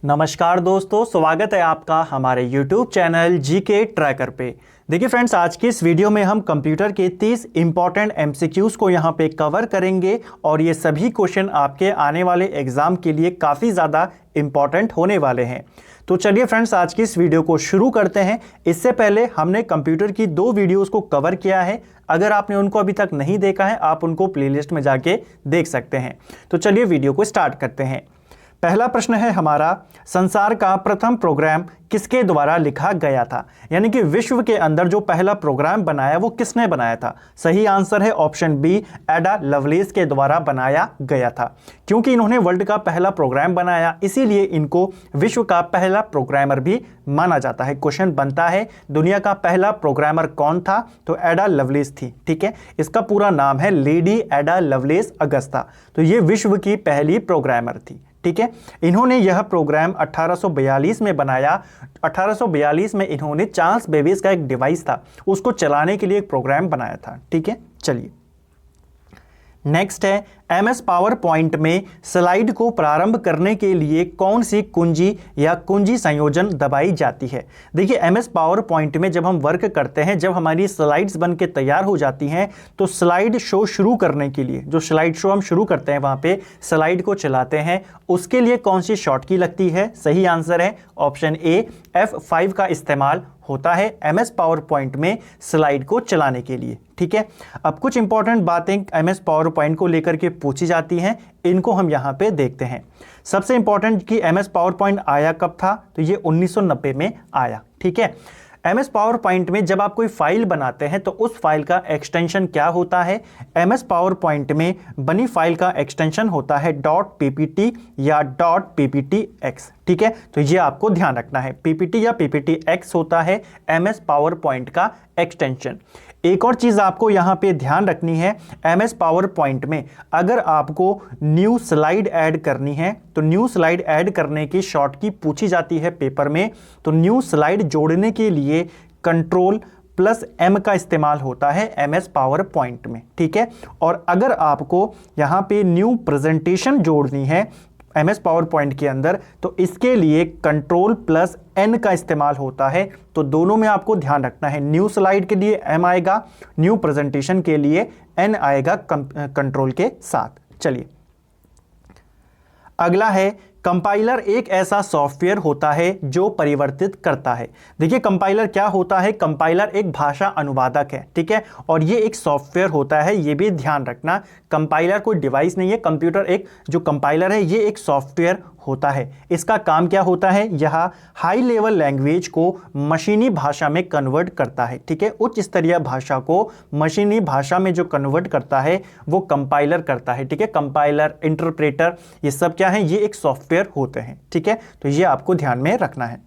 नमस्कार दोस्तों, स्वागत है आपका हमारे YouTube चैनल जीके ट्रैकर पे। देखिए फ्रेंड्स, आज की इस वीडियो में हम कंप्यूटर के 30 इंपॉर्टेंट MCQs को यहाँ पे कवर करेंगे और ये सभी क्वेश्चन आपके आने वाले एग्जाम के लिए काफ़ी ज़्यादा इंपॉर्टेंट होने वाले हैं। तो चलिए फ्रेंड्स, आज की इस वीडियो को शुरू करते हैं। इससे पहले हमने कंप्यूटर की 2 वीडियोज़ को कवर किया है। अगर आपने उनको अभी तक नहीं देखा है, आप उनको प्लेलिस्ट में जाके देख सकते हैं। तो चलिए वीडियो को स्टार्ट करते हैं। पहला प्रश्न है हमारा, संसार का प्रथम प्रोग्राम किसके द्वारा लिखा गया था? यानी कि विश्व के अंदर जो पहला प्रोग्राम बनाया वो किसने बनाया था? सही आंसर है ऑप्शन बी, एडा लवलेस के द्वारा बनाया गया था। क्योंकि इन्होंने वर्ल्ड का पहला प्रोग्राम बनाया, इसीलिए इनको विश्व का पहला प्रोग्रामर भी माना जाता है। क्वेश्चन बनता है, दुनिया का पहला प्रोग्रामर कौन था? तो एडा लवलेस थी। ठीक है, इसका पूरा नाम है लेडी एडा लवलेस अगस्ता। तो ये विश्व की पहली प्रोग्रामर थी। ठीक है, इन्होंने यह प्रोग्राम 1842 में बनाया। 1842 में इन्होंने चार्ल्स बेबेज का एक डिवाइस था, उसको चलाने के लिए एक प्रोग्राम बनाया था। ठीक है, चलिए नेक्स्ट है, MS पावर पॉइंट में स्लाइड को प्रारंभ करने के लिए कौन सी कुंजी या कुंजी संयोजन दबाई जाती है? देखिए, MS पावर पॉइंट में जब हम वर्क करते हैं, जब हमारी स्लाइड्स बन के तैयार हो जाती हैं, तो स्लाइड शो शुरू करने के लिए जो स्लाइड शो हम शुरू करते हैं, वहां पे स्लाइड को चलाते हैं, उसके लिए कौन सी शॉर्ट की लगती है? सही आंसर है ऑप्शन ए, F5 का इस्तेमाल होता है MS पावर पॉइंट में स्लाइड को चलाने के लिए। ठीक है, अब कुछ इंपॉर्टेंट बातें MS पावर पॉइंट को लेकर के पूछी जाती हैं, इनको हम यहां पे देखते हैं। सबसे इंपॉर्टेंट कि MS पावर पॉइंट आया कब था? तो ये 1990 में आया। ठीक है, MS पावर पॉइंट में जब आप कोई फाइल बनाते हैं तो उस फाइल का एक्सटेंशन क्या होता है? MS पावर पॉइंट में बनी फाइल का एक्सटेंशन होता है .ppt या .pptx। ठीक है, तो ये आपको ध्यान रखना है, PPT या PPTX होता है MS पावर पॉइंट का एक्सटेंशन। एक और चीज़ आपको यहाँ पे ध्यान रखनी है, MS पावर पॉइंट में अगर आपको न्यू स्लाइड ऐड करनी है तो न्यू स्लाइड ऐड करने की शॉर्ट की पूछी जाती है पेपर में। तो न्यू स्लाइड जोड़ने के लिए Ctrl+M का इस्तेमाल होता है MS पावर पॉइंट में। ठीक है, और अगर आपको यहाँ पे न्यू प्रेजेंटेशन जोड़नी है MS पावर पॉइंट के अंदर, तो इसके लिए Ctrl+N का इस्तेमाल होता है। तो दोनों में आपको ध्यान रखना है, न्यू स्लाइड के लिए M आएगा, न्यू प्रेजेंटेशन के लिए N आएगा कंट्रोल के साथ। चलिए अगला है, कंपाइलर एक ऐसा सॉफ्टवेयर होता है जो परिवर्तित करता है। देखिए, कंपाइलर क्या होता है? कंपाइलर एक भाषा अनुवादक है। ठीक है, और ये एक सॉफ्टवेयर होता है, ये भी ध्यान रखना। कंपाइलर कोई डिवाइस नहीं है, कंप्यूटर एक जो कंपाइलर है ये एक सॉफ्टवेयर होता है। इसका काम क्या होता है? यह हाई लेवल लैंग्वेज को मशीनी भाषा में कन्वर्ट करता है। ठीक है, उच्च स्तरीय भाषा को मशीनी भाषा में जो कन्वर्ट करता है वो कंपाइलर करता है। ठीक है, कंपाइलर, इंटरप्रेटर, ये सब क्या है? ये एक सॉफ्टवेयर होते हैं। ठीक है, तो ये आपको ध्यान में रखना है।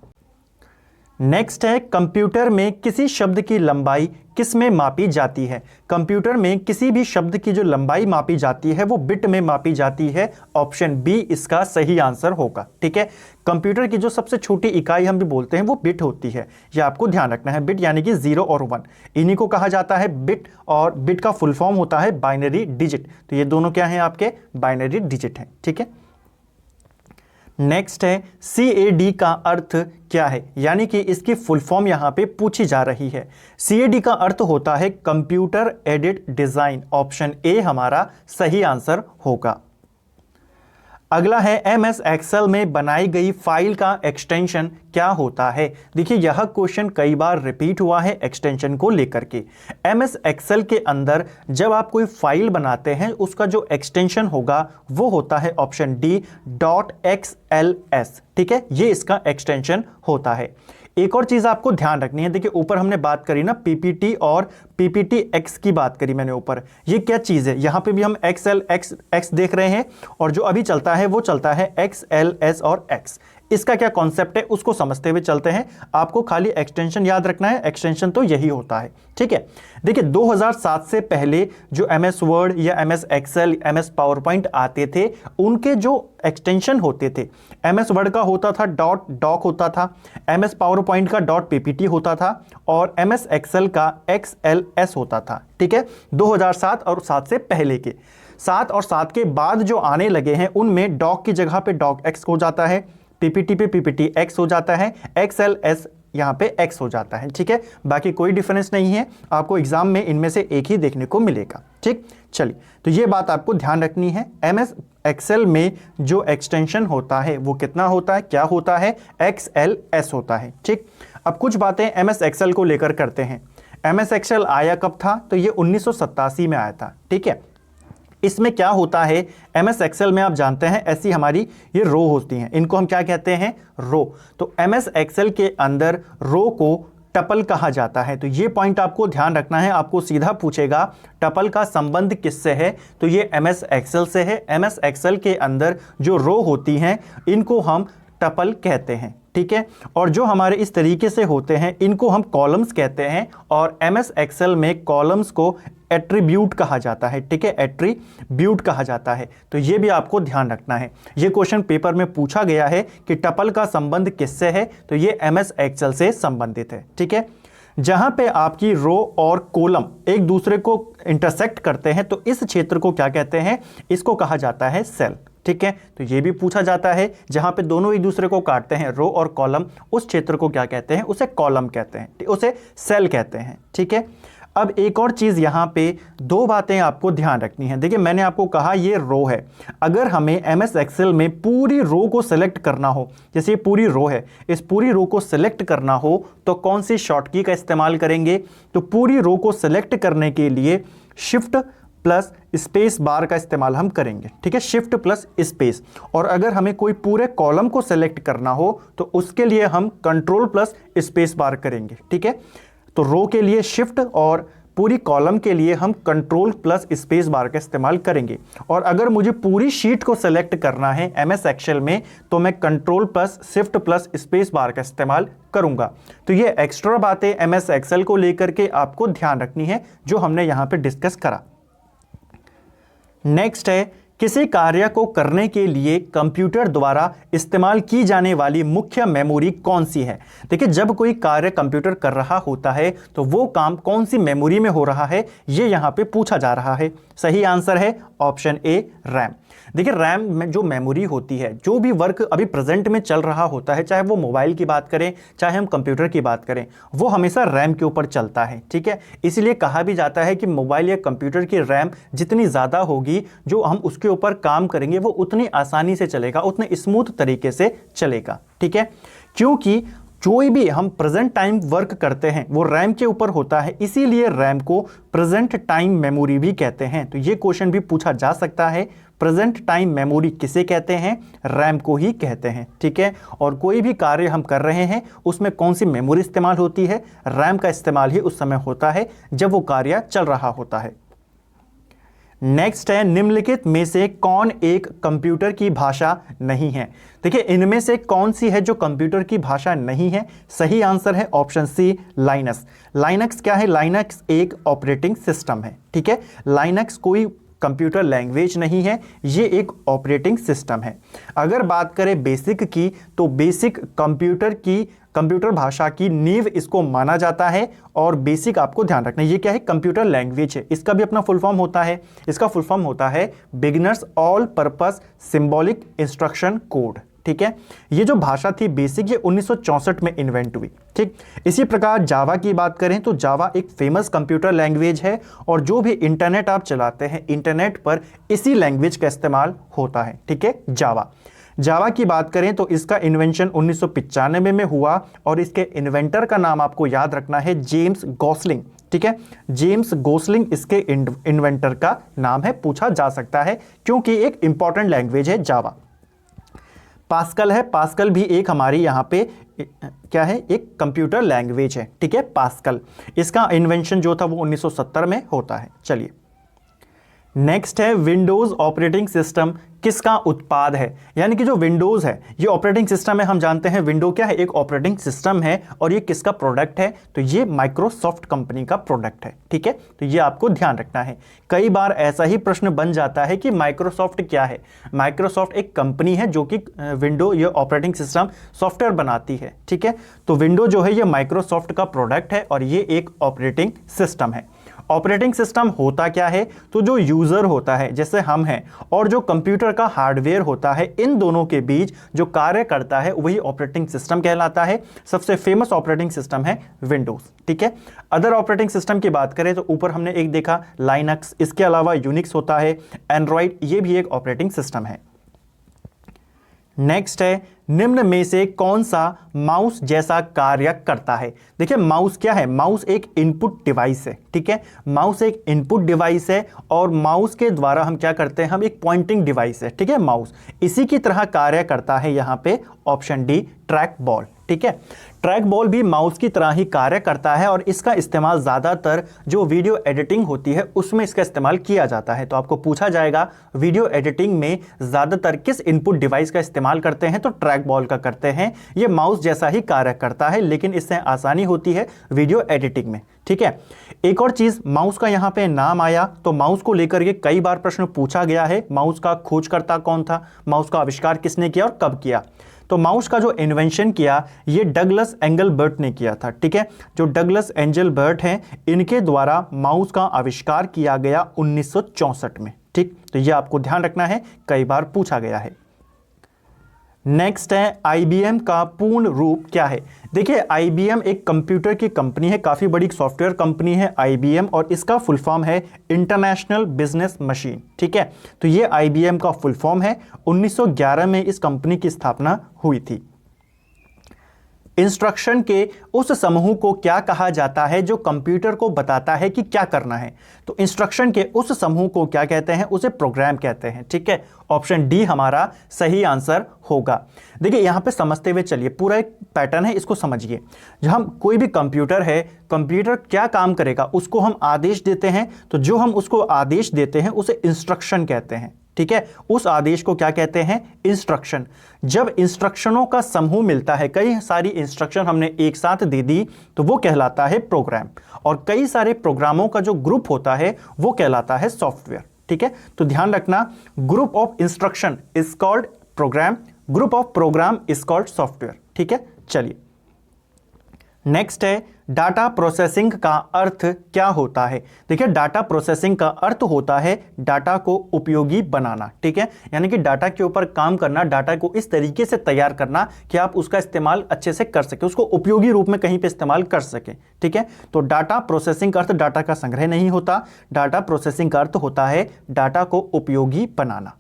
नेक्स्ट है, कंप्यूटर में किसी शब्द की लंबाई किस में मापी जाती है? कंप्यूटर में किसी भी शब्द की जो लंबाई मापी जाती है वो बिट में मापी जाती है। ऑप्शन बी इसका सही आंसर होगा। ठीक है, कंप्यूटर की जो सबसे छोटी इकाई हम भी बोलते हैं वो बिट होती है, ये आपको ध्यान रखना है। बिट यानी कि 0 और 1, इन्हीं को कहा जाता है बिट, और बिट का फुल फॉर्म होता है बाइनरी डिजिट। तो ये दोनों क्या हैं? आपके बाइनरी डिजिट हैं। ठीक है, नेक्स्ट है, CAD का अर्थ क्या है? यानी कि इसकी फुल फॉर्म यहां पे पूछी जा रही है। CAD का अर्थ होता है computer aided design. Option A हमारा सही आंसर होगा। अगला है, MS एक्सेल में बनाई गई फाइल का एक्सटेंशन क्या होता है? देखिए, यह क्वेश्चन कई बार रिपीट हुआ है एक्सटेंशन को लेकर के। MS एक्सेल के अंदर जब आप कोई फाइल बनाते हैं उसका जो एक्सटेंशन होगा वो होता है ऑप्शन डी .xls। ठीक है, ये इसका एक्सटेंशन होता है। एक और चीज आपको ध्यान रखनी है, देखिए ऊपर हमने बात करी ना PPT और PPTX की बात करी मैंने ऊपर, ये क्या चीज है? यहां पे भी हम XL देख रहे हैं, और जो अभी चलता है वो चलता है XLS और X। इसका क्या कॉन्सेप्ट है उसको समझते हुए चलते हैं। आपको खाली एक्सटेंशन याद रखना है, एक्सटेंशन तो यही होता है। ठीक है, देखिए 2007 से पहले जो MS वर्ड या MS excel, MS PowerPoint आते थे, उनके जो एक्सटेंशन होते थे, MS वर्ड का होता था .doc होता था, MS पावर पॉइंट का .ppt होता था, और MS एक्सेल का XLS होता था। ठीक है, 2007 और 7 से पहले के। 7 और 7 के बाद जो आने लगे हैं उनमें डॉक की जगह पे डॉक एक्स हो जाता है, पीपीटी पे पीपीटी एक्स हो जाता है, एक्सएल एस यहाँ पे एक्स हो जाता है। ठीक है, बाकी कोई डिफरेंस नहीं है, आपको एग्जाम में इनमें से एक ही देखने को मिलेगा। ठीक, चलिए, तो ये बात आपको ध्यान रखनी है। एमएस एक्सेल में जो एक्सटेंशन होता है वो कितना होता है, क्या होता है, XLS होता है। ठीक, अब कुछ बातें एमएस एक्सेल को लेकर करते हैं। एमएस एक्सेल आया कब था, तो ये 1987 में आया था। ठीक है, इसमें क्या होता है, एमएस एक्सेल में आप जानते हैं ऐसी हमारी ये रो होती हैं, इनको हम क्या कहते हैं, रो। तो एमएस एक्सेल के अंदर रो को टपल कहा जाता है। तो ये पॉइंट आपको ध्यान रखना है, आपको सीधा पूछेगा टपल का संबंध किससे है, तो ये एमएस एक्सेल से है। एमएस एक्सेल के अंदर जो रो होती हैं इनको हम टपल कहते हैं। ठीक है, और जो हमारे इस तरीके से होते हैं इनको हम कॉलम्स कहते हैं, और एमएस एक्सेल में कॉलम्स को एट्रीब्यूट कहा जाता है। ठीक है, एट्रीब्यूट कहा जाता है। तो ये भी आपको ध्यान रखना है, ये क्वेश्चन पेपर में पूछा गया है कि टपल का संबंध किससे है, तो ये एमएस एक्सेल से संबंधित है। ठीक है, जहां पे आपकी रो और कॉलम एक दूसरे को इंटरसेक्ट करते हैं तो इस क्षेत्र को क्या कहते हैं, इसको कहा जाता है सेल। ठीक है, तो ये भी पूछा जाता है, जहां पे दोनों एक दूसरे को काटते हैं रो और कॉलम, उस क्षेत्र को क्या कहते हैं, उसे कॉलम कहते हैं, उसे सेल कहते हैं। ठीक है, अब एक और चीज यहां पे दो बातें आपको ध्यान रखनी है। देखिए, मैंने आपको कहा ये रो है, अगर हमें एमएस एक्सेल में पूरी रो को सेलेक्ट करना हो, जैसे ये पूरी रो है, इस पूरी रो को सेलेक्ट करना हो तो कौन सी शॉर्ट की का इस्तेमाल करेंगे, तो पूरी रो को सेलेक्ट करने के लिए शिफ्ट प्लस स्पेस बार का इस्तेमाल हम करेंगे। ठीक है, शिफ्ट प्लस स्पेस। और अगर हमें कोई पूरे कॉलम को सेलेक्ट करना हो तो उसके लिए हम कंट्रोल प्लस स्पेस बार करेंगे। ठीक है, तो रो के लिए शिफ्ट और पूरी कॉलम के लिए हम कंट्रोल प्लस स्पेस बार का इस्तेमाल करेंगे। और अगर मुझे पूरी शीट को सेलेक्ट करना है एमएस एक्सेल में तो मैं control plus shift plus space bar का इस्तेमाल करूंगा। तो ये एक्स्ट्रा बातें एमएस एक्सेल को लेकर के आपको ध्यान रखनी है जो हमने यहां पे डिस्कस करा। नेक्स्ट है, किसी कार्य को करने के लिए कंप्यूटर द्वारा इस्तेमाल की जाने वाली मुख्य मेमोरी कौन सी है। देखिए, जब कोई कार्य कंप्यूटर कर रहा होता है तो वो काम कौन सी मेमोरी में हो रहा है, ये यहां पे पूछा जा रहा है। सही आंसर है ऑप्शन ए, रैम। देखिए, रैम में जो मेमोरी होती है, जो भी वर्क अभी प्रेजेंट में चल रहा होता है, चाहे वो मोबाइल की बात करें चाहे हम कंप्यूटर की बात करें, वो हमेशा रैम के ऊपर चलता है। ठीक है, इसलिए कहा भी जाता है कि मोबाइल या कंप्यूटर की रैम जितनी ज़्यादा होगी, जो हम उसके ऊपर काम करेंगे वो उतनी आसानी से चलेगा, उतने स्मूथ तरीके से चलेगा। ठीक है, क्योंकि कोई भी हम प्रेजेंट टाइम वर्क करते हैं वो रैम के ऊपर होता है, इसीलिए रैम को प्रेजेंट टाइम मेमोरी भी कहते हैं। तो ये क्वेश्चन भी पूछा जा सकता है, प्रेजेंट टाइम मेमोरी किसे कहते हैं, रैम को ही कहते हैं। ठीक है, और कोई भी कार्य हम कर रहे हैं उसमें कौन सी मेमोरी इस्तेमाल होती है, रैम का इस्तेमाल ही उस समय होता है जब वो कार्य चल रहा होता है। नेक्स्ट है, निम्नलिखित में से कौन एक कंप्यूटर की भाषा नहीं है। देखिए, इनमें से कौन सी है जो कंप्यूटर की भाषा नहीं है। सही आंसर है ऑप्शन सी, लाइनक्स। लाइनक्स क्या है, लाइनक्स एक ऑपरेटिंग सिस्टम है। ठीक है, लाइनक्स कोई कंप्यूटर लैंग्वेज नहीं है, ये एक ऑपरेटिंग सिस्टम है। अगर बात करें बेसिक की, तो बेसिक कंप्यूटर भाषा की नींव इसको माना जाता है। और बेसिक आपको ध्यान रखना है, ये क्या है, कंप्यूटर लैंग्वेज है। इसका भी अपना फुल फॉर्म होता है, इसका फुल फॉर्म होता है beginners all purpose symbolic instruction code. ठीक है, ये जो भाषा थी बेसिक, ये 1964 में इन्वेंट हुई। ठीक, इसी प्रकार जावा की बात करें तो जावा एक फेमस कंप्यूटर लैंग्वेज है, और जो भी इंटरनेट आप चलाते हैं इंटरनेट पर इसी लैंग्वेज का इस्तेमाल होता है। ठीक है, जावा की बात करें तो इसका इन्वेंशन 1995 में हुआ, और इसके इन्वेंटर का नाम आपको याद रखना है, जेम्स गॉसलिंग। ठीक है, जेम्स गॉसलिंग इसके इन्वेंटर का नाम है, पूछा जा सकता है क्योंकि एक इंपॉर्टेंट लैंग्वेज है जावा। पास्कल है, पास्कल भी एक हमारी यहाँ पे क्या है, एक कंप्यूटर लैंग्वेज है। ठीक है, पास्कल, इसका इन्वेंशन जो था वो 1970 में होता है। चलिए, नेक्स्ट है, विंडोज ऑपरेटिंग सिस्टम किसका उत्पाद है। यानी कि जो विंडोज है ये ऑपरेटिंग सिस्टम है, हम जानते हैं विंडो क्या है, एक ऑपरेटिंग सिस्टम है, और ये किसका प्रोडक्ट है, तो ये माइक्रोसॉफ्ट कंपनी का प्रोडक्ट है। ठीक है, तो ये आपको ध्यान रखना है। कई बार ऐसा ही प्रश्न बन जाता है कि माइक्रोसॉफ्ट क्या है। माइक्रोसॉफ्ट एक कंपनी है जो कि विंडो ये ऑपरेटिंग सिस्टम सॉफ्टवेयर बनाती है। ठीक है, तो विंडो जो है ये माइक्रोसॉफ्ट का प्रोडक्ट है और ये एक ऑपरेटिंग सिस्टम है। ऑपरेटिंग सिस्टम होता क्या है, तो जो यूजर होता है जैसे हम हैं और जो कंप्यूटर का हार्डवेयर होता है, इन दोनों के बीच जो कार्य करता है वही ऑपरेटिंग सिस्टम कहलाता है। सबसे फेमस ऑपरेटिंग सिस्टम है विंडोज। ठीक है, अदर ऑपरेटिंग सिस्टम की बात करें तो ऊपर हमने एक देखा लाइनक्स, इसके अलावा यूनिक्स होता है, एंड्रॉइड, ये भी एक ऑपरेटिंग सिस्टम है। नेक्स्ट है, निम्न में से कौन सा माउस जैसा कार्य करता है। देखिए माउस क्या है, माउस एक इनपुट डिवाइस है। ठीक है, माउस एक इनपुट डिवाइस है और माउस के द्वारा हम क्या करते हैं, हम एक पॉइंटिंग डिवाइस है। ठीक है, माउस इसी की तरह कार्य करता है। यहां पे ऑप्शन डी ट्रैक बॉल। ठीक है, ट्रैक बॉल भी माउस की तरह ही कार्य करता है और इसका इस्तेमाल ज़्यादातर जो वीडियो एडिटिंग होती है उसमें इसका इस्तेमाल किया जाता है। तो आपको पूछा जाएगा वीडियो एडिटिंग में ज़्यादातर किस इनपुट डिवाइस का इस्तेमाल करते हैं, तो ट्रैक बॉल का करते हैं। ये माउस जैसा ही कार्य करता है लेकिन इससे आसानी होती है वीडियो एडिटिंग में। ठीक है, एक और चीज़, माउस का यहाँ पे नाम आया तो माउस को लेकर के कई बार प्रश्न पूछा गया है। माउस का खोजकर्ता कौन था, माउस का आविष्कार किसने किया और कब किया। तो माउस का जो इन्वेंशन किया ये डगलस एंगलबर्ट ने किया था। ठीक है, जो डगलस एंगलबर्ट हैं इनके द्वारा माउस का आविष्कार किया गया 1964 में। ठीक, तो ये आपको ध्यान रखना है, कई बार पूछा गया है। नेक्स्ट है, आईबीएम का पूर्ण रूप क्या है। देखिए आईबीएम एक कंप्यूटर की कंपनी है, काफ़ी बड़ी सॉफ्टवेयर कंपनी है आईबीएम, और इसका फुल फॉर्म है इंटरनेशनल बिजनेस मशीन। ठीक है, तो ये आईबीएम का फुल फॉर्म है। 1911 में इस कंपनी की स्थापना हुई थी। इंस्ट्रक्शन के उस समूह को क्या कहा जाता है जो कंप्यूटर को बताता है कि क्या करना है, तो इंस्ट्रक्शन के उस समूह को क्या कहते हैं, उसे प्रोग्राम कहते हैं। ठीक है, ऑप्शन डी हमारा सही आंसर होगा। देखिए यहां पे समझते हुए चलिए, पूरा एक पैटर्न है, इसको समझिए। जब हम कोई भी कंप्यूटर है, कंप्यूटर क्या काम करेगा उसको हम आदेश देते हैं, तो जो हम उसको आदेश देते हैं उसे इंस्ट्रक्शन कहते हैं। ठीक है, उस आदेश को क्या कहते हैं, इंस्ट्रक्शन। जब इंस्ट्रक्शनों का समूह मिलता है, कई सारी इंस्ट्रक्शन हमने एक साथ दे दी तो वो कहलाता है प्रोग्राम, और कई सारे प्रोग्रामों का जो ग्रुप होता है वो कहलाता है सॉफ्टवेयर। ठीक है, तो ध्यान रखना, group of instruction is called program, group of program is called software. ठीक है, चलिए नेक्स्ट है, डाटा प्रोसेसिंग का अर्थ क्या होता है। देखिए डाटा प्रोसेसिंग का अर्थ होता है डाटा को उपयोगी बनाना। ठीक है, यानी कि डाटा के ऊपर काम करना, डाटा को इस तरीके से तैयार करना कि आप उसका इस्तेमाल अच्छे से कर सके, उसको उपयोगी रूप में कहीं पे इस्तेमाल कर सके। ठीक है, तो डाटा प्रोसेसिंग का अर्थ डाटा का संग्रह नहीं होता, डाटा प्रोसेसिंग का अर्थ होता है डाटा को उपयोगी बनाना।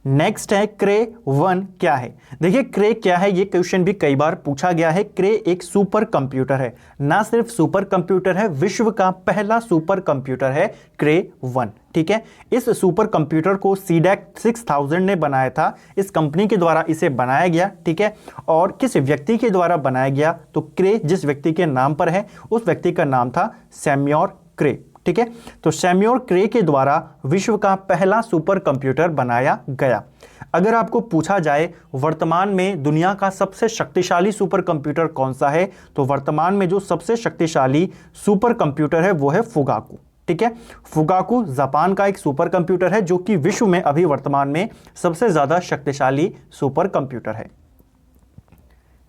नेक्स्ट है, क्रे 1 क्या है। देखिए क्रे क्या है, ये क्वेश्चन भी कई बार पूछा गया है। क्रे एक सुपर कंप्यूटर है, ना सिर्फ सुपर कंप्यूटर है, विश्व का पहला सुपर कंप्यूटर है क्रे 1। ठीक है, इस सुपर कंप्यूटर को सीडैक 6000 ने बनाया था, इस कंपनी के द्वारा इसे बनाया गया। ठीक है, और किस व्यक्ति के द्वारा बनाया गया, तो क्रे जिस व्यक्ति के नाम पर है उस व्यक्ति का नाम था सैम्योर क्रे। ठीक है, तो सैम्योर क्रे के द्वारा विश्व का पहला सुपर कंप्यूटर बनाया गया। अगर आपको पूछा जाए वर्तमान में दुनिया का सबसे शक्तिशाली सुपर कंप्यूटर कौन सा है, तो वर्तमान में जो सबसे शक्तिशाली सुपर कंप्यूटर है वो है फुगाकू। ठीक है, फुगाकू जापान का एक सुपर कंप्यूटर है जो कि विश्व में अभी वर्तमान में सबसे ज्यादा शक्तिशाली सुपर कंप्यूटर है।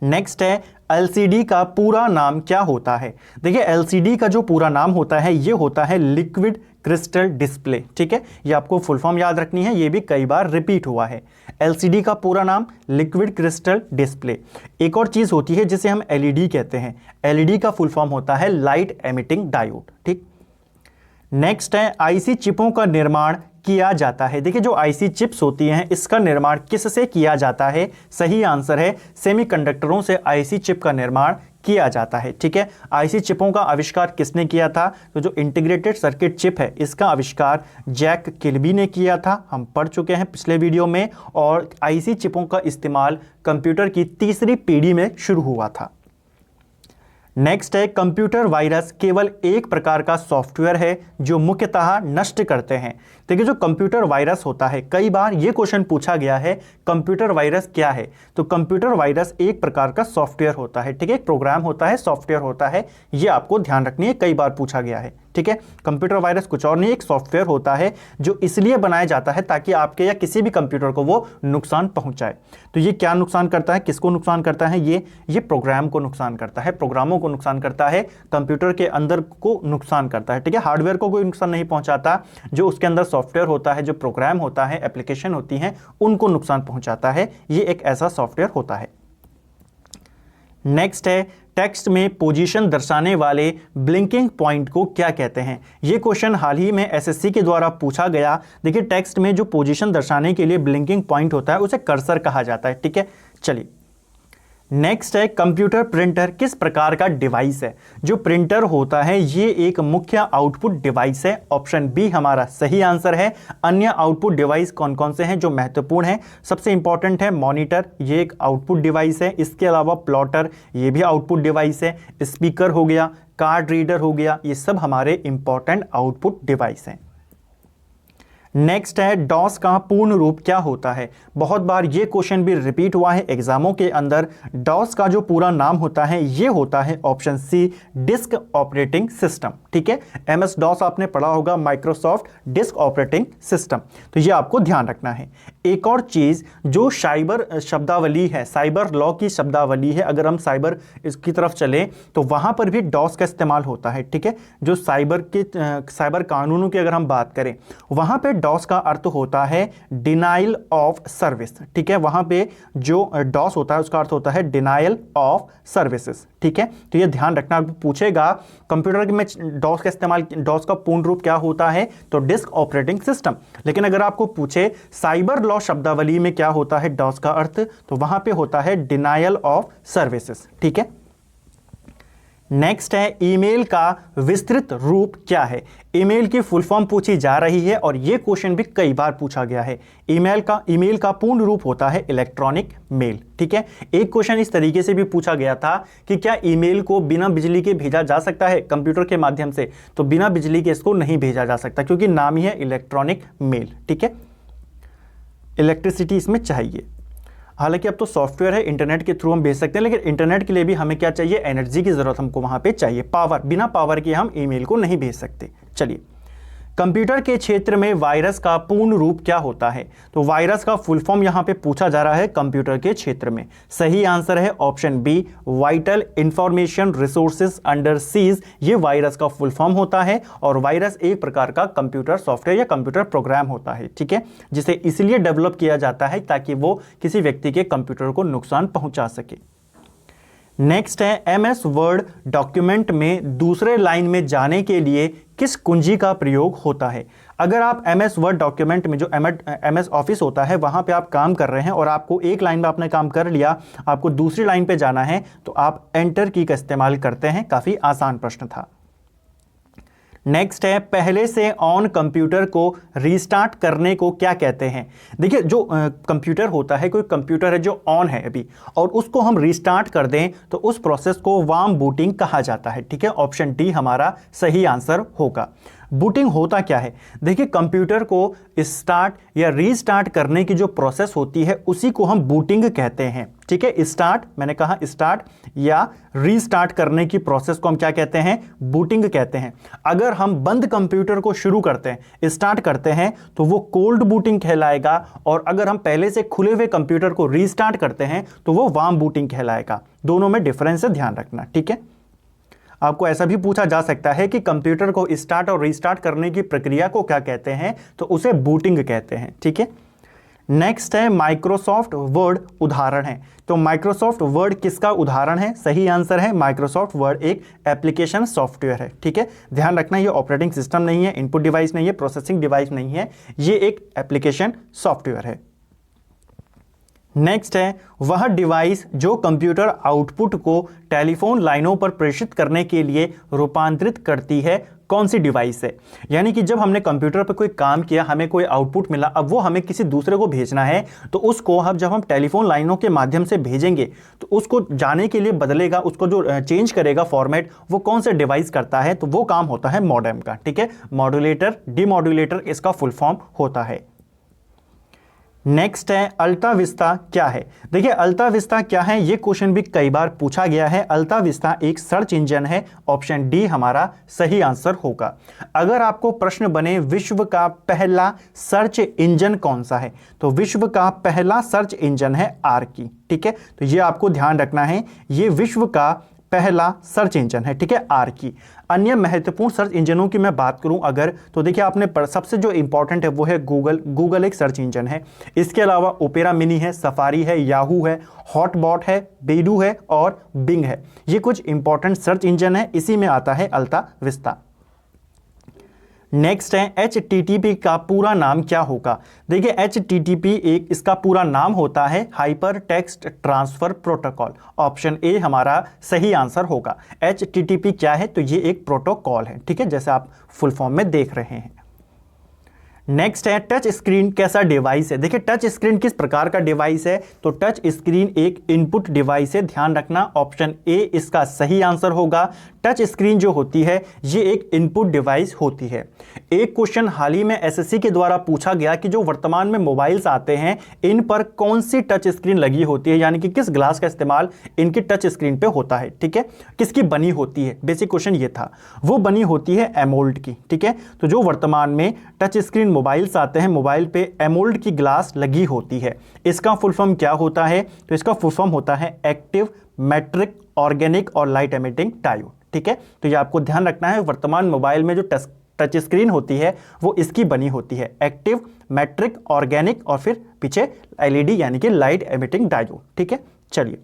नेक्स्ट है, एलसीडी का पूरा नाम क्या होता है। देखिए एलसीडी का जो पूरा नाम होता है ये होता है लिक्विड क्रिस्टल डिस्प्ले। ठीक है, ये आपको फुल फॉर्म याद रखनी है, ये भी कई बार रिपीट हुआ है। एलसीडी का पूरा नाम लिक्विड क्रिस्टल डिस्प्ले। एक और चीज होती है जिसे हम एलईडी कहते हैं, एलईडी का फुल फॉर्म होता है लाइट एमिटिंग डायोड। ठीक, नेक्स्ट है, आईसी चिपों का निर्माण किया जाता है। देखिए जो आईसी चिप्स होती हैं इसका निर्माण किससे किया जाता है, सही आंसर है सेमीकंडक्टरों से आईसी चिप का निर्माण किया जाता है। ठीक है, आईसी चिपों का आविष्कार किसने किया था, तो जो इंटीग्रेटेड सर्किट चिप है इसका आविष्कार जैक किल्बी ने किया था, हम पढ़ चुके हैं पिछले वीडियो में। और आईसी चिपों का इस्तेमाल कंप्यूटर की तीसरी पीढ़ी में शुरू हुआ था। नेक्स्ट है, कंप्यूटर वायरस केवल एक प्रकार का सॉफ्टवेयर है जो मुख्यतः नष्ट करते हैं। देखिए जो कंप्यूटर वायरस होता है, कई बार ये क्वेश्चन पूछा गया है कंप्यूटर वायरस क्या है, तो कंप्यूटर वायरस एक प्रकार का सॉफ्टवेयर होता है। ठीक है, एक प्रोग्राम होता है, सॉफ्टवेयर होता है, ये आपको ध्यान रखनी है, कई बार पूछा गया है। ठीक है, कंप्यूटर वायरस कुछ और नहीं, एक सॉफ्टवेयर होता है जो इसलिए बनाया जाता है ताकि आपके या किसी भी कंप्यूटर को वो नुकसान पहुंचाए। तो ये क्या नुकसान करता है, किसको नुकसान करता है, ये प्रोग्राम को नुकसान करता है, प्रोग्रामों को नुकसान करता है, कंप्यूटर के अंदर को नुकसान करता है, ठीक है। हार्डवेयर को कोई नुकसान नहीं पहुंचाता, जो उसके अंदर सॉफ्टवेयर होता है, जो प्रोग्राम होता है, एप्लीकेशन होती हैं, उनको नुकसान पहुंचाता है। ये एक ऐसा सॉफ्टवेयर होता है। नेक्स्ट है, टेक्स्ट में पोजीशन दर्शाने वाले ब्लिंकिंग पॉइंट को क्या कहते हैं। यह क्वेश्चन हाल ही में एसएससी के द्वारा पूछा गया। देखिए, टेक्स्ट में जो पोजीशन दर्शाने के लिए ब्लिंकिंग पॉइंट होता है उसे कर्सर कहा जाता है, ठीक है। चलिए, नेक्स्ट है, कंप्यूटर प्रिंटर किस प्रकार का डिवाइस है। जो प्रिंटर होता है ये एक मुख्य आउटपुट डिवाइस है। ऑप्शन बी हमारा सही आंसर है। अन्य आउटपुट डिवाइस कौन कौन से हैं जो महत्वपूर्ण है? सबसे इंपॉर्टेंट है मॉनिटर, ये एक आउटपुट डिवाइस है। इसके अलावा प्लॉटर, ये भी आउटपुट डिवाइस है। स्पीकर हो गया, कार्ड रीडर हो गया, ये सब हमारे इंपॉर्टेंट आउटपुट डिवाइस हैं। नेक्स्ट है, डॉस का पूर्ण रूप क्या होता है। बहुत बार ये क्वेश्चन भी रिपीट हुआ है एग्जामों के अंदर। डॉस का जो पूरा नाम होता है ये होता है option C, disk operating system, ठीक है। एमएस डॉस आपने पढ़ा होगा, माइक्रोसॉफ्ट डिस्क ऑपरेटिंग सिस्टम, तो ये आपको ध्यान रखना है। एक और चीज, जो साइबर शब्दावली है, साइबर लॉ की शब्दावली है, अगर हम साइबर इसकी तरफ चले तो वहां पर भी डॉस का इस्तेमाल होता है, ठीक है। जो साइबर कानूनों की अगर हम बात करें, वहां पे डॉस का अर्थ होता है डिनाइल ऑफ सर्विस, ठीक है। वहां पे जो डॉस होता है उसका अर्थ होता है डिनाइल ऑफ सर्विसेज, ठीक है। तो ये ध्यान रखना, पूछेगा कंप्यूटर में डॉस का इस्तेमाल, डॉस का पूर्ण रूप क्या होता है, तो डिस्क ऑपरेटिंग सिस्टम। लेकिन अगर आपको पूछे साइबर लॉ शब्दावली में क्या होता है डॉस का अर्थ, तो वहां पे होता है डिनाइल ऑफ सर्विसेज, ठीक है। नेक्स्ट है, ईमेल का विस्तृत रूप क्या है। ईमेल की फुल फॉर्म पूछी जा रही है और यह क्वेश्चन भी कई बार पूछा गया है। ईमेल का पूर्ण रूप होता है इलेक्ट्रॉनिक मेल, ठीक है। एक क्वेश्चन इस तरीके से भी पूछा गया था कि क्या ईमेल को बिना बिजली के भेजा जा सकता है कंप्यूटर के माध्यम से, तो बिना बिजली के इसको नहीं भेजा जा सकता, क्योंकि नाम ही है इलेक्ट्रॉनिक मेल, ठीक है। इलेक्ट्रिसिटी इसमें चाहिए। हालांकि अब तो सॉफ्टवेयर है, इंटरनेट के थ्रू हम भेज सकते हैं, लेकिन इंटरनेट के लिए भी हमें क्या चाहिए, एनर्जी की जरूरत हमको वहां पे चाहिए, पावर। बिना पावर के हम ईमेल को नहीं भेज सकते। चलिए, कंप्यूटर के क्षेत्र में वायरस का पूर्ण रूप क्या होता है। तो वायरस का फुल फॉर्म यहां पे पूछा जा रहा है कंप्यूटर के क्षेत्र में। सही आंसर है option B, vital information resources under seize. ये वायरस का फुल फॉर्म होता है और वायरस एक प्रकार का कंप्यूटर सॉफ्टवेयर या कंप्यूटर प्रोग्राम होता है, ठीक है, जिसे इसलिए डेवलप किया जाता है ताकि वो किसी व्यक्ति के कंप्यूटर को नुकसान पहुंचा सके। नेक्स्ट है, एमएस वर्ड डॉक्यूमेंट में दूसरे लाइन में जाने के लिए किस कुंजी का प्रयोग होता है। अगर आप एमएस वर्ड डॉक्यूमेंट में, जो एमएस ऑफिस होता है, वहां पे आप काम कर रहे हैं और आपको एक लाइन में आपने काम कर लिया, आपको दूसरी लाइन पे जाना है, तो आप एंटर की का इस्तेमाल करते हैं। काफी आसान प्रश्न था। नेक्स्ट है, पहले से ऑन कंप्यूटर को रीस्टार्ट करने को क्या कहते हैं। देखिए, जो कंप्यूटर होता है, कोई कंप्यूटर है जो ऑन है अभी और उसको हम रीस्टार्ट कर दें तो उस प्रोसेस को वार्म बूटिंग कहा जाता है, ठीक है। ऑप्शन डी हमारा सही आंसर होगा। बूटिंग होता क्या है, देखिए, कंप्यूटर को स्टार्ट या रीस्टार्ट करने की जो प्रोसेस होती है उसी को हम बूटिंग कहते हैं, ठीक है। स्टार्ट, मैंने कहा स्टार्ट या रीस्टार्ट करने की प्रोसेस को हम क्या कहते हैं, बूटिंग कहते हैं। अगर हम बंद कंप्यूटर को शुरू करते हैं, स्टार्ट करते हैं, तो वो कोल्ड बूटिंग कहलाएगा, और अगर हम पहले से खुले हुए कंप्यूटर को रीस्टार्ट करते हैं तो वो वार्म बूटिंग कहलाएगा। दोनों में डिफरेंस है, ध्यान रखना, ठीक है। आपको ऐसा भी पूछा जा सकता है कि कंप्यूटर को स्टार्ट और रीस्टार्ट करने की प्रक्रिया को क्या कहते हैं, तो उसे बूटिंग कहते हैं, ठीक है। नेक्स्ट है, माइक्रोसॉफ्ट वर्ड उदाहरण है। तो माइक्रोसॉफ्ट वर्ड किसका उदाहरण है? सही आंसर है माइक्रोसॉफ्ट वर्ड एक एप्लीकेशन सॉफ्टवेयर है, ठीक है। ध्यान रखना, ये ऑपरेटिंग सिस्टम नहीं है, इनपुट डिवाइस नहीं है, प्रोसेसिंग डिवाइस नहीं है, ये एक एप्लीकेशन सॉफ्टवेयर है। नेक्स्ट है, वह डिवाइस जो कंप्यूटर आउटपुट को टेलीफोन लाइनों पर प्रेषित करने के लिए रूपांतरित करती है, कौन सी डिवाइस है? यानी कि जब हमने कंप्यूटर पर कोई काम किया, हमें कोई आउटपुट मिला, अब वो हमें किसी दूसरे को भेजना है, तो उसको हम जब हम टेलीफोन लाइनों के माध्यम से भेजेंगे तो उसको जाने के लिए बदलेगा, उसको जो चेंज करेगा फॉर्मेट, वो कौन से डिवाइस करता है? तो वो काम होता है मॉडेम का, ठीक है। मॉड्यूलेटर, डीमॉड्यूलेटर इसका फुल फॉर्म होता है। नेक्स्ट है, अल्ता विस्ता क्या है? देखिए, अल्ता विस्ता क्या है, ये क्वेश्चन भी कई बार पूछा गया है। अल्ता विस्ता एक सर्च इंजन है, ऑप्शन डी हमारा सही आंसर होगा। अगर आपको प्रश्न बने विश्व का पहला सर्च इंजन कौन सा है, तो विश्व का पहला सर्च इंजन है आर्की, ठीक है। तो ये आपको ध्यान रखना है, ये विश्व का पहला सर्च इंजन है, ठीक है, आर्की। अन्य महत्वपूर्ण सर्च इंजनों की मैं बात करूं अगर, तो देखिए आपने सबसे जो इंपॉर्टेंट है वो है गूगल एक सर्च इंजन है। इसके अलावा ओपेरा मिनी है, सफारी है, याहू है, हॉटबॉट है, बेडू है और बिंग है। ये कुछ इंपॉर्टेंट सर्च इंजन है। इसी में आता है अल्ता विस्ता। नेक्स्ट है HTTP का पूरा नाम क्या होगा। देखिए HTTP एक इसका पूरा नाम होता है hyper text transfer protocol. Option A हमारा सही आंसर होगा। HTTP क्या है, तो ये एक प्रोटोकॉल है, ठीक है, जैसे आप फुल फॉर्म में देख रहे हैं। नेक्स्ट है टच स्क्रीन कैसा डिवाइस है। देखिए टच स्क्रीन किस प्रकार का डिवाइस है, तो टच स्क्रीन एक इनपुट डिवाइस है, ध्यान रखना। ऑप्शन ए इसका सही आंसर होगा। टच स्क्रीन जो होती है ये एक इनपुट डिवाइस होती है। एक क्वेश्चन हाल ही में एसएससी के द्वारा पूछा गया कि जो वर्तमान में मोबाइल्स आते हैं इन पर कौन सी टच स्क्रीन लगी होती है, यानी कि किस ग्लास का इस्तेमाल इनकी टच स्क्रीन पे होता है, ठीक है, किसकी बनी होती है। बेसिक क्वेश्चन ये था, वो बनी होती है एमोल्ड की, ठीक है। तो जो वर्तमान में टच स्क्रीन मोबाइल्स आते हैं, मोबाइल पे एमोल्ड की ग्लास लगी होती है। इसका फुल फॉर्म क्या होता है, तो इसका फुल फॉर्म होता है एक्टिव मैट्रिक ऑर्गेनिक और लाइट एमिटिंग डायोड, ठीक है। तो ये आपको ध्यान रखना है, वर्तमान मोबाइल में जो टच स्क्रीन होती है वो इसकी बनी होती है, एक्टिव मैट्रिक ऑर्गेनिक और फिर पीछे एलईडी यानी कि लाइट एमिटिंग डायोड, ठीक है। चलिए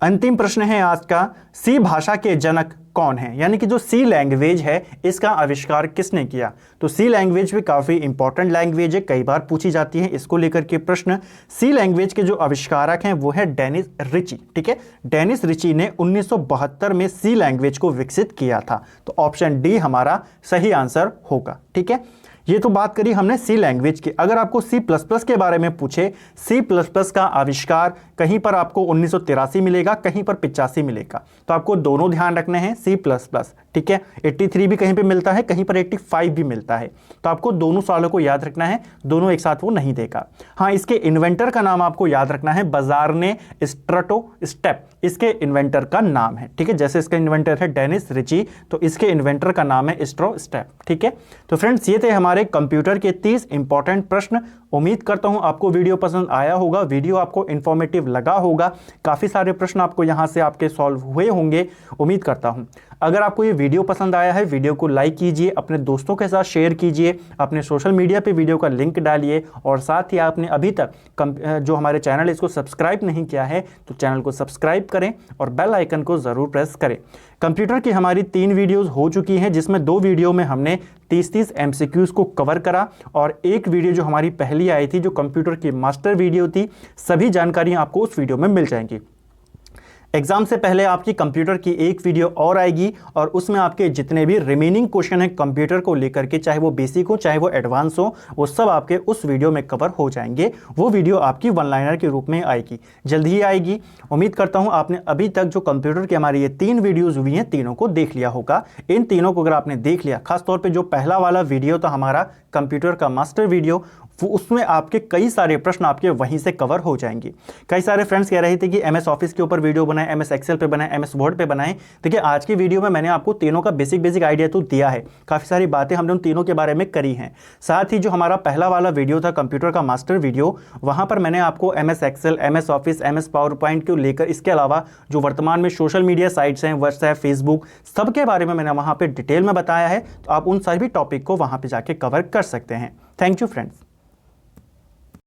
अंतिम प्रश्न है आज का, सी भाषा के जनक कौन है, यानी कि जो सी लैंग्वेज है इसका आविष्कार किसने किया। तो सी लैंग्वेज भी काफी इंपॉर्टेंट लैंग्वेज है, कई बार पूछी जाती है इसको लेकर के प्रश्न। सी लैंग्वेज के जो आविष्कारक हैं वो है डेनिस रिची, ठीक है। डेनिस रिची ने 1972 में सी लैंग्वेज को विकसित किया था। तो ऑप्शन डी हमारा सही आंसर होगा, ठीक है। ये तो बात करी हमने सी लैंग्वेज की। अगर आपको सी प्लस प्लस के बारे में पूछे, सी प्लस प्लस का आविष्कार कहीं पर आपको 1983 मिलेगा, कहीं पर 85 मिलेगा। तो आपको दोनों ध्यान रखने हैं, सी प्लस प्लस, ठीक है। 83 भी कहीं पे मिलता है, कहीं पर 85 भी मिलता है। तो आपको दोनों सालों को याद रखना है, दोनों एक साथ वो नहीं देगा। हाँ, इसके इन्वेंटर का नाम आपको याद रखना है, बजारने स्ट्रेटो स्टेप इसके इन्वेंटर का नाम है, ठीक है। जैसे इसका इन्वेंटर है डेनिस रिची, तो इसके इन्वेंटर का नाम है स्ट्रो स्टेप, ठीक है। तो फ्रेंड्स ये थे हमारे कंप्यूटर के 30 इंपॉर्टेंट प्रश्न। उम्मीद करता हूं आपको वीडियो पसंद आया होगा, वीडियो आपको इंफॉर्मेटिव लगा होगा, काफी सारे प्रश्न आपको यहां से आपके सॉल्व हुए होंगे, उम्मीद करता हूं। अगर आपको ये वीडियो पसंद आया है, वीडियो को लाइक कीजिए, अपने दोस्तों के साथ शेयर कीजिए, अपने सोशल मीडिया पे वीडियो का लिंक डालिए, और साथ ही आपने अभी तक जो हमारे चैनल है इसको सब्सक्राइब नहीं किया है तो चैनल को सब्सक्राइब करें और बेल आइकन को ज़रूर प्रेस करें। कंप्यूटर की हमारी 3 वीडियोज़ हो चुकी हैं, जिसमें 2 वीडियो में हमने 30 MCQs को कवर करा, और एक वीडियो जो हमारी पहली आई थी जो कंप्यूटर की मास्टर वीडियो थी। सभी जानकारियाँ आपको उस वीडियो में मिल जाएंगी। एग्जाम से पहले आपकी कंप्यूटर की एक वीडियो और आएगी, और उसमें आपके जितने भी रिमेनिंग क्वेश्चन हैं कंप्यूटर को लेकर के, चाहे वो बेसिक हो चाहे वो एडवांस हो, वो सब आपके उस वीडियो में कवर हो जाएंगे। वो वीडियो आपकी वन लाइनर के रूप में आएगी, जल्द ही आएगी। उम्मीद करता हूं आपने अभी तक जो कंप्यूटर की हमारी ये 3 वीडियोज़ हुई हैं तीनों को देख लिया होगा। इन तीनों को अगर आपने देख लिया, खासतौर पर जो पहला वाला वीडियो था हमारा कंप्यूटर का मास्टर वीडियो, वो उसमें आपके कई सारे प्रश्न आपके वहीं से कवर हो जाएंगे। कई सारे फ्रेंड्स कह रहे थे कि MS ऑफिस के ऊपर वीडियो बनाएं, MS एक्सेल पे बनाएं, MS वर्ड पे बनाएं। देखिए आज की वीडियो में मैंने आपको तीनों का बेसिक आइडिया तो दिया है, काफ़ी सारी बातें हमने उन तीनों के बारे में करी हैं। साथ ही जो हमारा पहला वाला वीडियो था कंप्यूटर का मास्टर वीडियो, वहाँ पर मैंने आपको MS excel, MS office, MS PowerPoint को लेकर, इसके अलावा जो वर्तमान में सोशल मीडिया साइट्स हैं, व्हाट्सएप, फेसबुक, सबके बारे में मैंने वहाँ पर डिटेल में बताया है। तो आप उन सभी टॉपिक को वहाँ पर जाके कवर कर सकते हैं। Thank you friends.